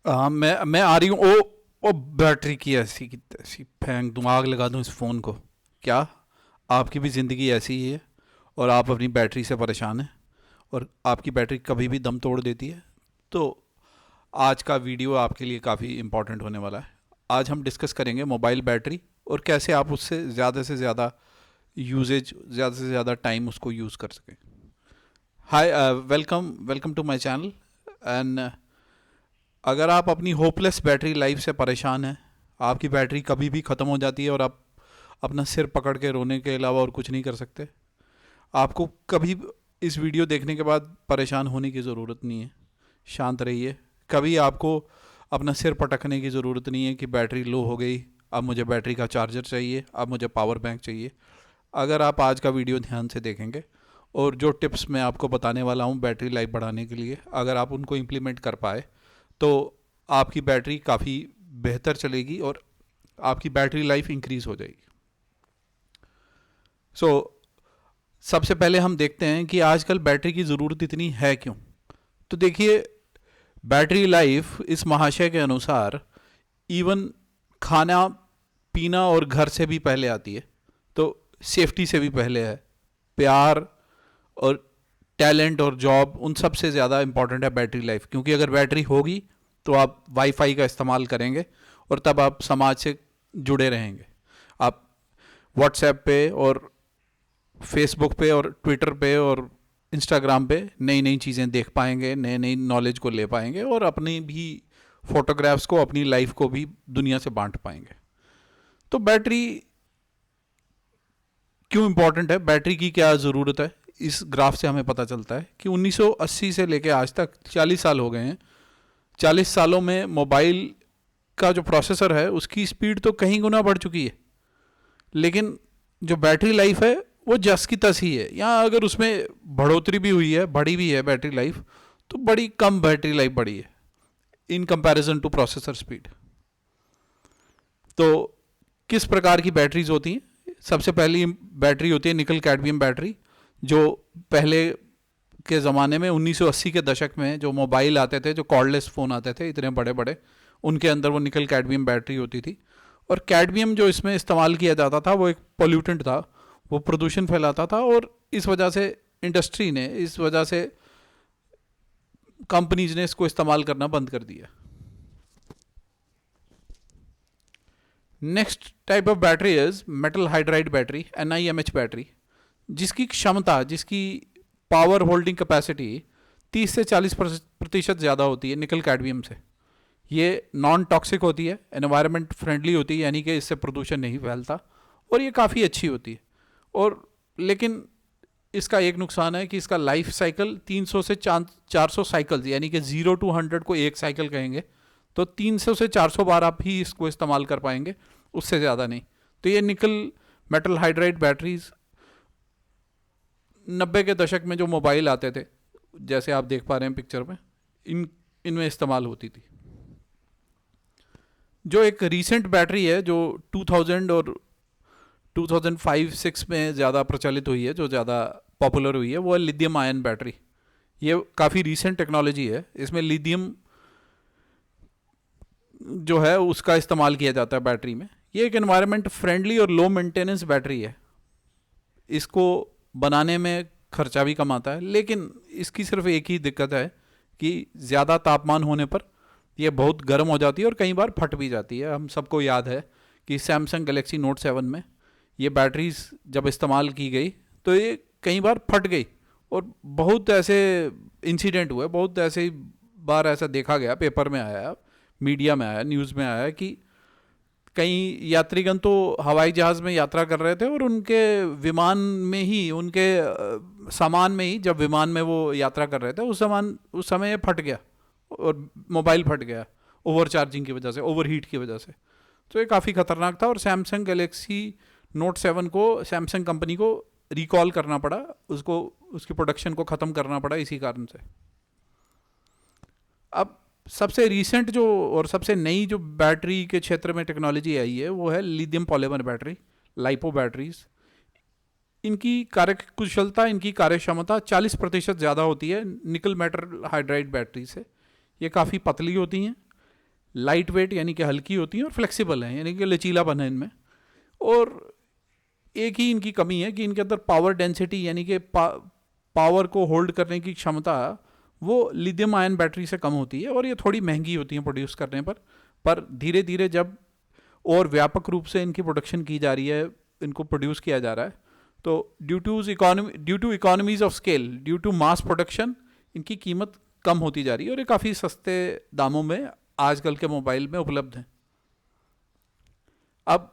मैं आ रही हूँ। ओ बैटरी की ऐसी की तैसी फेंक दूँ, आग लगा दूँ इस फ़ोन को। क्या आपकी भी ज़िंदगी ऐसी ही है और आप अपनी बैटरी से परेशान हैं और आपकी बैटरी कभी भी दम तोड़ देती है? तो आज का वीडियो आपके लिए काफ़ी इम्पोर्टेंट होने वाला है। आज हम डिस्कस करेंगे मोबाइल बैटरी और कैसे आप उससे ज़्यादा यूजेज, ज़्यादा से ज़्यादा टाइम उसको यूज़ कर सकें। Hi, welcome welcome to my channel. And अगर आप अपनी होपलेस बैटरी लाइफ से परेशान हैं, आपकी बैटरी कभी भी ख़त्म हो जाती है और आप अपना सिर पकड़ के रोने के अलावा और कुछ नहीं कर सकते, आपको कभी इस वीडियो देखने के बाद परेशान होने की ज़रूरत नहीं है। शांत रहिए। कभी आपको अपना सिर पटकने की ज़रूरत नहीं है कि बैटरी लो हो गई, अब मुझे बैटरी का चार्जर चाहिए, अब मुझे पावर बैंक चाहिए। अगर आप आज का वीडियो ध्यान से देखेंगे और जो टिप्स मैं आपको बताने वाला हूँ बैटरी लाइफ बढ़ाने के लिए, अगर आप उनको इम्प्लीमेंट कर पाए तो आपकी बैटरी काफ़ी बेहतर चलेगी और आपकी बैटरी लाइफ इंक्रीज़ हो जाएगी। सो सबसे पहले हम देखते हैं कि आजकल बैटरी की ज़रूरत इतनी है क्यों। तो देखिए, बैटरी लाइफ इस महाशय के अनुसार इवन खाना पीना और घर से भी पहले आती है, तो सेफ्टी से भी पहले है। प्यार और टैलेंट और जॉब, उन सब से ज़्यादा इंपॉर्टेंट है बैटरी लाइफ, क्योंकि अगर बैटरी होगी तो आप वाईफाई का इस्तेमाल करेंगे और तब आप समाज से जुड़े रहेंगे। आप व्हाट्सएप पे और फेसबुक पे और ट्विटर पे और इंस्टाग्राम पे नई नई चीज़ें देख पाएंगे, नए नई नॉलेज को ले पाएंगे और अपनी भी फोटोग्राफ्स को, अपनी लाइफ को भी दुनिया से बांट पाएंगे। तो बैटरी क्यों इंपॉर्टेंट है, बैटरी की क्या ज़रूरत है, इस ग्राफ से हमें पता चलता है कि 1980 से लेकर आज तक 40 साल हो गए हैं। 40 सालों में मोबाइल का जो प्रोसेसर है उसकी स्पीड तो कहीं गुना बढ़ चुकी है, लेकिन जो बैटरी लाइफ है वो जस की तस ही है। यहाँ अगर उसमें बढ़ोतरी भी हुई है, बढ़ी भी है बैटरी लाइफ, तो बड़ी कम बैटरी लाइफ बढ़ी है in comparison two processor speed. तो किस प्रकार की बैटरीज होती हैं? सबसे पहली बैटरी होती है निकल कैडमियम बैटरी, जो पहले के ज़माने में 1980 के दशक में जो मोबाइल आते थे, जो कॉर्डलेस फ़ोन आते थे इतने बड़े बड़े, उनके अंदर वो निकल कैडमियम बैटरी होती थी। और कैडमियम जो इसमें इस्तेमाल किया जाता था वो एक पोल्यूटेंट था, वो प्रदूषण फैलाता था और इस वजह से इंडस्ट्री ने, इस वजह से कंपनीज ने इसको इस्तेमाल करना बंद कर दिया। Next type of battery is metal hydride battery, NiMH battery, जिसकी क्षमता, जिसकी पावर होल्डिंग कैपेसिटी 30 से 40% ज़्यादा होती है निकल कैडमियम से। ये नॉन टॉक्सिक होती है, एनवायरनमेंट फ्रेंडली होती है, यानी कि इससे प्रदूषण नहीं फैलता और ये काफ़ी अच्छी होती है। और लेकिन इसका एक नुकसान है कि इसका लाइफ साइकिल 300 से 400 साइकिल्स, यानी कि 0 to 100 को एक साइकिल कहेंगे, तो 300 से 400 बार आप ही इसको इस्तेमाल कर पाएंगे, उससे ज़्यादा नहीं। तो ये निकल मेटल हाइड्राइड बैटरीज 90 के दशक में जो मोबाइल आते थे, जैसे आप देख पा रहे हैं पिक्चर में, इनमें इस्तेमाल होती थी। जो एक रीसेंट बैटरी है जो 2000 और 2005-6 में ज़्यादा प्रचलित हुई है, जो ज़्यादा पॉपुलर हुई है, वो है लिथियम आयन बैटरी। ये काफ़ी रीसेंट टेक्नोलॉजी है। इसमें लिथियम जो है उसका इस्तेमाल किया जाता है बैटरी में। ये एक एनवायरनमेंट फ्रेंडली और लो मेंटेनेंस बैटरी है। इसको बनाने में खर्चा भी कम आता है, लेकिन इसकी सिर्फ एक ही दिक्कत है कि ज़्यादा तापमान होने पर ये बहुत गर्म हो जाती है और कई बार फट भी जाती है। हम सबको याद है कि सैमसंग गैलेक्सी नोट 7 में ये बैटरीज जब इस्तेमाल की गई तो ये कई बार फट गई और बहुत ऐसे इंसिडेंट हुए, बहुत ऐसे बार ऐसा देखा गया, पेपर में आया, मीडिया में आया, न्यूज़ में आया कि कई यात्रीगण तो हवाई जहाज़ में यात्रा कर रहे थे और उनके विमान में ही, उनके सामान में ही, जब विमान में वो यात्रा कर रहे थे उस समय ये फट गया और मोबाइल फट गया ओवर चार्जिंग की वजह से, ओवर हीट की वजह से। तो ये काफ़ी ख़तरनाक था और सैमसंग गैलेक्सी नोट 7 को, सैमसंग कंपनी को रिकॉल करना पड़ा, उसको, उसकी प्रोडक्शन को ख़त्म करना पड़ा इसी कारण से। अब सबसे रीसेंट जो और सबसे नई जो बैटरी के क्षेत्र में टेक्नोलॉजी आई है वो है lithium polymer battery, lipo batteries. इनकी कार्यकुशलता, इनकी कार्यक्षमता 40% ज़्यादा होती है निकल मेटल हाइड्राइड बैटरी से। ये काफ़ी पतली होती हैं, लाइट वेट यानी कि हल्की होती हैं, और फ्लेक्सिबल हैं यानी कि लचीलापन है इनमें। और एक ही इनकी कमी है कि इनके अंदर पावर डेंसिटी यानी कि पावर को होल्ड करने की क्षमता वो लिथियम आयन बैटरी से कम होती है, और ये थोड़ी महंगी होती हैं प्रोड्यूस करने पर धीरे धीरे जब और व्यापक रूप से इनकी प्रोडक्शन की जा रही है, इनको प्रोड्यूस किया जा रहा है, तो due to economies of scale, due to mass production, इनकी कीमत कम होती जा रही है और ये काफ़ी सस्ते दामों में आजकल के मोबाइल में उपलब्ध हैं। अब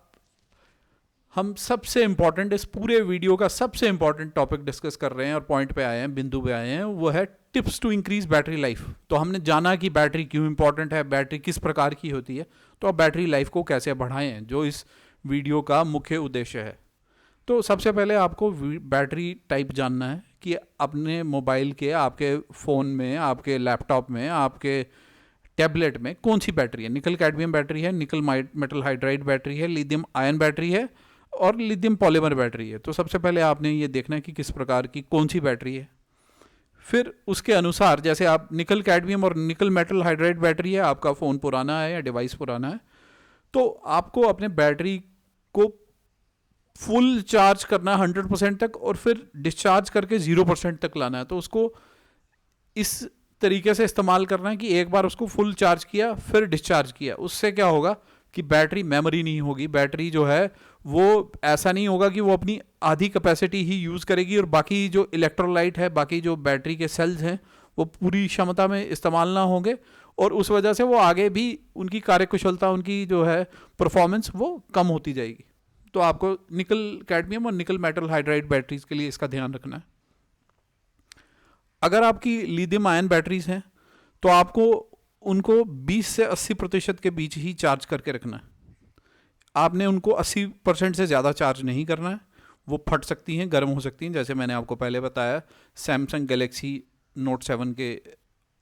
हम सबसे इम्पॉर्टेंट, इस पूरे वीडियो का सबसे इम्पॉर्टेंट टॉपिक डिस्कस कर रहे हैं और पॉइंट पे आए हैं, बिंदु पे आए हैं, वो है tips to increase battery life. तो हमने जाना कि बैटरी क्यों इंपॉर्टेंट है, बैटरी किस प्रकार की होती है, तो अब बैटरी लाइफ को कैसे बढ़ाएं, जो इस वीडियो का मुख्य उद्देश्य है। तो सबसे पहले आपको बैटरी टाइप जानना है कि अपने मोबाइल के, आपके फ़ोन में, आपके लैपटॉप में, आपके टैबलेट में कौन सी बैटरी है। निकल कैडमियम बैटरी है, निकल मेटल हाइड्राइड बैटरी है, लिथियम आयन बैटरी है और लिथियम पॉलीमर बैटरी है। तो सबसे पहले आपने ये देखना है कि किस प्रकार की कौन सी बैटरी है। फिर उसके अनुसार, जैसे आप निकल कैडमियम और निकल मेटल हाइड्राइड बैटरी है, आपका फ़ोन पुराना है या डिवाइस पुराना है, तो आपको अपने बैटरी को फुल चार्ज करना है 100% तक, और फिर डिस्चार्ज करके 0% तक लाना है। तो उसको इस तरीके से इस्तेमाल करना है कि एक बार उसको फुल चार्ज किया फिर डिस्चार्ज किया। उससे क्या होगा कि बैटरी मेमोरी नहीं होगी, बैटरी जो है वो ऐसा नहीं होगा कि वो अपनी आधी कैपेसिटी ही यूज़ करेगी और बाकी जो इलेक्ट्रोलाइट है, बाकी जो बैटरी के सेल्स हैं, वो पूरी क्षमता में इस्तेमाल ना होंगे, और उस वजह से वो आगे भी उनकी कार्यकुशलता, उनकी जो है परफॉर्मेंस, वो कम होती जाएगी। तो आपको निकल कैडमियम और निकल मेटल हाइड्राइड बैटरीज के लिए इसका ध्यान रखना है। अगर आपकी लिथियम आयन बैटरीज हैं तो आपको उनको 20 से 80% के बीच ही चार्ज करके रखना है। आपने उनको 80% से ज़्यादा चार्ज नहीं करना है, वो फट सकती हैं, गर्म हो सकती हैं, जैसे मैंने आपको पहले बताया सैमसंग गैलेक्सी नोट 7 के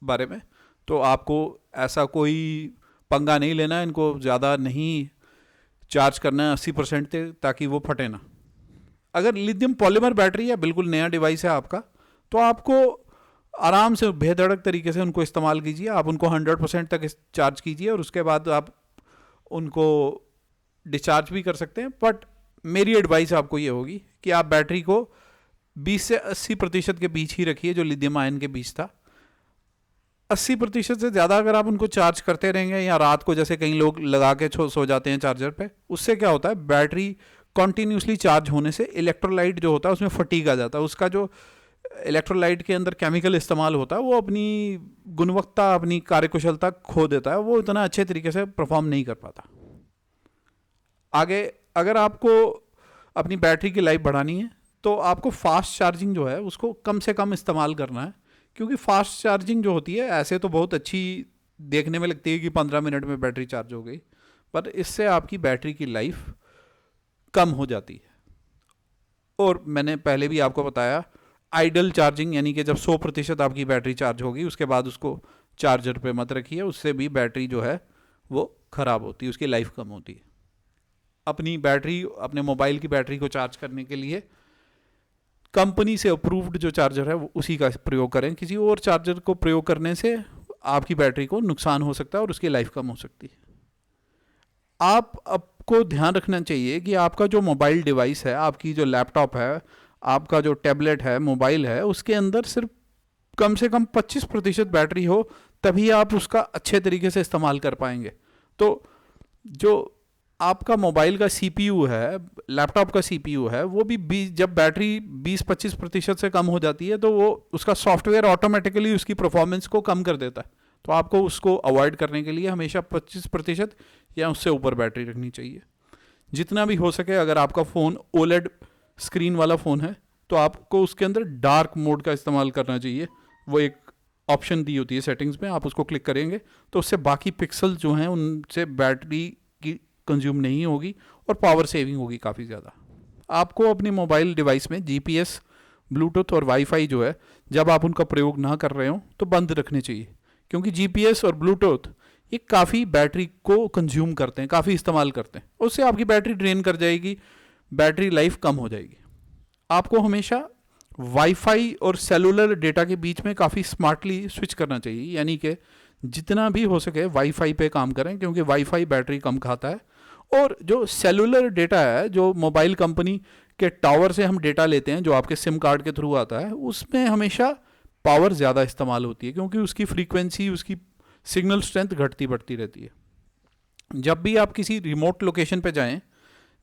बारे में। तो आपको ऐसा कोई पंगा नहीं लेना है, इनको ज़्यादा नहीं चार्ज करना है 80% तक, ताकि वो फटे ना। अगर लिथियम पॉलीमर बैटरी है, बिल्कुल नया डिवाइस है आपका, तो आपको आराम से बेधड़क तरीके से उनको इस्तेमाल कीजिए। आप उनको 100% तक चार्ज कीजिए और उसके बाद आप उनको डिस्चार्ज भी कर सकते हैं। बट मेरी एडवाइस आपको ये होगी कि आप बैटरी को 20 से 80% के बीच ही रखिए, जो लिथियम आयन के बीच था। 80% से ज़्यादा अगर आप उनको चार्ज करते रहेंगे, या रात को जैसे कई लोग लगा के सो जाते हैं चार्जर पे, उससे क्या होता है, बैटरी कॉन्टीन्यूसली चार्ज होने से इलेक्ट्रोलाइट जो होता है उसमें फटीग आ जाता है। उसका जो इलेक्ट्रोलाइट के अंदर केमिकल इस्तेमाल होता है, वो अपनी गुणवत्ता, अपनी कार्यकुशलता खो देता है, वो इतना अच्छे तरीके से परफॉर्म नहीं कर पाता। आगे अगर आपको अपनी बैटरी की लाइफ बढ़ानी है तो आपको फास्ट चार्जिंग जो है उसको कम से कम इस्तेमाल करना है, क्योंकि फास्ट चार्जिंग जो होती है ऐसे तो बहुत अच्छी देखने में लगती है कि 15 मिनट में बैटरी चार्ज हो गई, पर इससे आपकी बैटरी की लाइफ कम हो जाती है। और मैंने पहले भी आपको बताया, आइडल चार्जिंग यानी कि जब 100% आपकी बैटरी चार्ज होगी उसके बाद उसको चार्जर पे मत रखिए, उससे भी बैटरी जो है वो ख़राब होती है, उसकी लाइफ कम होती है। अपनी बैटरी, अपने मोबाइल की बैटरी को चार्ज करने के लिए कंपनी से अप्रूव्ड जो चार्जर है वो उसी का प्रयोग करें। किसी और चार्जर को प्रयोग करने से आपकी बैटरी को नुकसान हो सकता है और उसकी लाइफ कम हो सकती है। आपको ध्यान रखना चाहिए कि आपका जो मोबाइल डिवाइस है, आपकी जो लैपटॉप है, आपका जो टैबलेट है, मोबाइल है, उसके अंदर सिर्फ कम से कम 25% बैटरी हो, तभी आप उसका अच्छे तरीके से इस्तेमाल कर पाएंगे। तो जो आपका मोबाइल का CPU है, लैपटॉप का CPU है, वो भी जब बैटरी 20-25% से कम हो जाती है तो वो उसका सॉफ्टवेयर ऑटोमेटिकली उसकी परफॉर्मेंस को कम कर देता है। तो आपको उसको अवॉइड करने के लिए हमेशा 25% या उससे ऊपर बैटरी रखनी चाहिए। जितना भी हो सके, अगर आपका फ़ोन OLED स्क्रीन वाला फ़ोन है तो आपको उसके अंदर डार्क मोड का इस्तेमाल करना चाहिए। वो एक ऑप्शन दी होती है सेटिंग्स में, आप उसको क्लिक करेंगे तो उससे बाकी पिक्सल जो हैं उनसे बैटरी की कंज्यूम नहीं होगी और पावर सेविंग होगी काफ़ी ज़्यादा। आपको अपने मोबाइल डिवाइस में GPS, ब्लूटूथ और वाईफाई जो है, जब आप उनका प्रयोग ना कर रहे हो तो बंद रखने चाहिए, क्योंकि GPS और ब्लूटूथ ये काफ़ी बैटरी को कंज्यूम करते हैं, काफ़ी इस्तेमाल करते हैं, उससे आपकी बैटरी ड्रेन कर जाएगी, बैटरी लाइफ कम हो जाएगी। आपको हमेशा वाईफाई और सेलुलर डेटा के बीच में काफ़ी स्मार्टली स्विच करना चाहिए, यानी कि जितना भी हो सके वाईफाई पे काम करें, क्योंकि वाईफाई बैटरी कम खाता है। और जो सेलुलर डेटा है, जो मोबाइल कंपनी के टावर से हम डेटा लेते हैं, जो आपके सिम कार्ड के थ्रू आता है, उसमें हमेशा पावर ज़्यादा इस्तेमाल होती है, क्योंकि उसकी फ्रीक्वेंसी, उसकी सिग्नल स्ट्रेंथ घटती बढ़ती रहती है। जब भी आप किसी रिमोट लोकेशन पे जाएं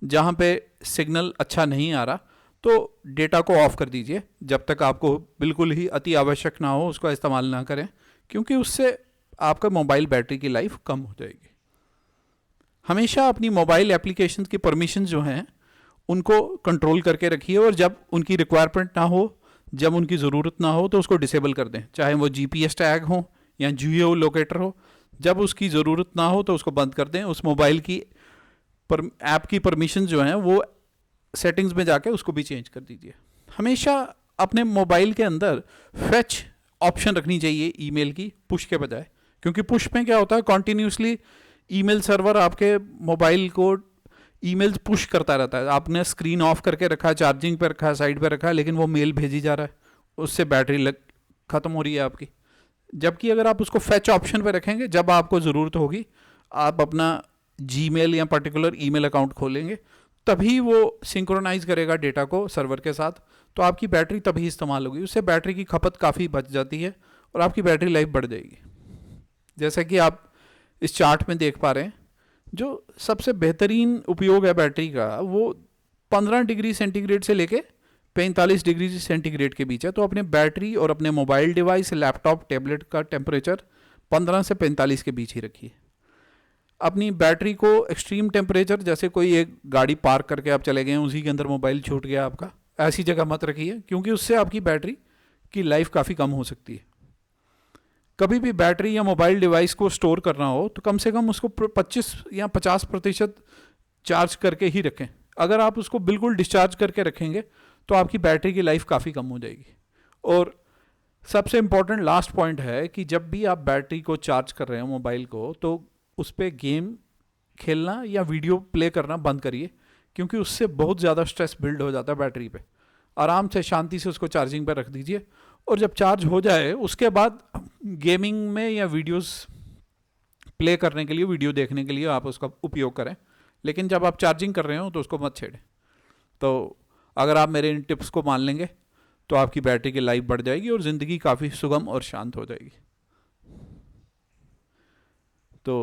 जहाँ पे सिग्नल अच्छा नहीं आ रहा, तो डेटा को ऑफ कर दीजिए। जब तक आपको बिल्कुल ही अति आवश्यक ना हो उसका इस्तेमाल ना करें, क्योंकि उससे आपका मोबाइल बैटरी की लाइफ कम हो जाएगी। हमेशा अपनी मोबाइल एप्लीकेशन की परमिशन जो हैं उनको कंट्रोल करके रखिए, और जब उनकी रिक्वायरमेंट ना हो, जब उनकी ज़रूरत ना हो, तो उसको डिसेबल कर दें। चाहे वो जीपीएस टैग हो या जियो लोकेटर हो, जब उसकी ज़रूरत ना हो तो उसको बंद कर दें। उस मोबाइल की ऐप की परमिशन जो हैं वो सेटिंग्स में जाके उसको भी चेंज कर दीजिए। हमेशा अपने मोबाइल के अंदर फेच ऑप्शन रखनी चाहिए ईमेल की, पुश के बजाय, क्योंकि पुश में क्या होता है, कॉन्टीन्यूसली ईमेल सर्वर आपके मोबाइल को ईमेल्स पुश करता रहता है। आपने स्क्रीन ऑफ करके रखा है, चार्जिंग पे रखा है, साइड पे रखा है, लेकिन वो मेल भेजी जा रहा है, उससे बैटरी ख़त्म हो रही है आपकी। जबकि अगर आप उसको फेच ऑप्शन पे रखेंगे, जब आपको ज़रूरत होगी आप अपना जीमेल या पर्टिकुलर ईमेल अकाउंट खोलेंगे, तभी वो सिंक्रोनाइज़ करेगा डेटा को सर्वर के साथ, तो आपकी बैटरी तभी इस्तेमाल होगी। उससे बैटरी की खपत काफ़ी बच जाती है और आपकी बैटरी लाइफ बढ़ जाएगी। जैसा कि आप इस चार्ट में देख पा रहे हैं, जो सबसे बेहतरीन उपयोग है बैटरी का, वो 15 डिग्री सेंटीग्रेड से लेके 45 डिग्री सेंटीग्रेड के बीच है। तो अपने बैटरी और अपने मोबाइल डिवाइस, लैपटॉप, टैबलेट का टेम्परेचर 15 से 45 के बीच ही रखिए। अपनी बैटरी को एक्सट्रीम टेम्परेचर, जैसे कोई एक गाड़ी पार्क करके आप चले गए, उसी के अंदर मोबाइल छूट गया आपका, ऐसी जगह मत रखिए, क्योंकि उससे आपकी बैटरी की लाइफ काफ़ी कम हो सकती है। कभी भी बैटरी या मोबाइल डिवाइस को स्टोर करना हो तो कम से कम उसको 25 या 50% चार्ज करके ही रखें। अगर आप उसको बिल्कुल डिस्चार्ज करके रखेंगे तो आपकी बैटरी की लाइफ काफ़ी कम हो जाएगी। और सबसे इम्पॉर्टेंट लास्ट पॉइंट है कि जब भी आप बैटरी को चार्ज कर रहे हो मोबाइल को, तो उस पर गेम खेलना या वीडियो प्ले करना बंद करिए, क्योंकि उससे बहुत ज़्यादा स्ट्रेस बिल्ड हो जाता है बैटरी पे। आराम से शांति से उसको चार्जिंग पर रख दीजिए, और जब चार्ज हो जाए उसके बाद गेमिंग में या वीडियोस प्ले करने के लिए, वीडियो देखने के लिए आप उसका उपयोग करें। लेकिन जब आप चार्जिंग कर रहे हो तो उसको मत छेड़ें। तो अगर आप मेरे इन टिप्स को मान लेंगे तो आपकी बैटरी की लाइफ बढ़ जाएगी और ज़िंदगी काफ़ी सुगम और शांत हो जाएगी। तो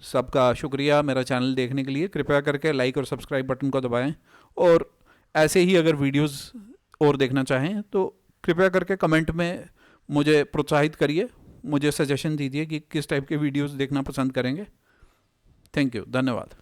सबका शुक्रिया मेरा चैनल देखने के लिए। कृपया करके लाइक और सब्सक्राइब बटन को दबाएं, और ऐसे ही अगर वीडियोस और देखना चाहें तो कृपया करके कमेंट में मुझे प्रोत्साहित करिए, मुझे सजेशन दीजिए कि किस टाइप के वीडियोस देखना पसंद करेंगे। थैंक यू, धन्यवाद।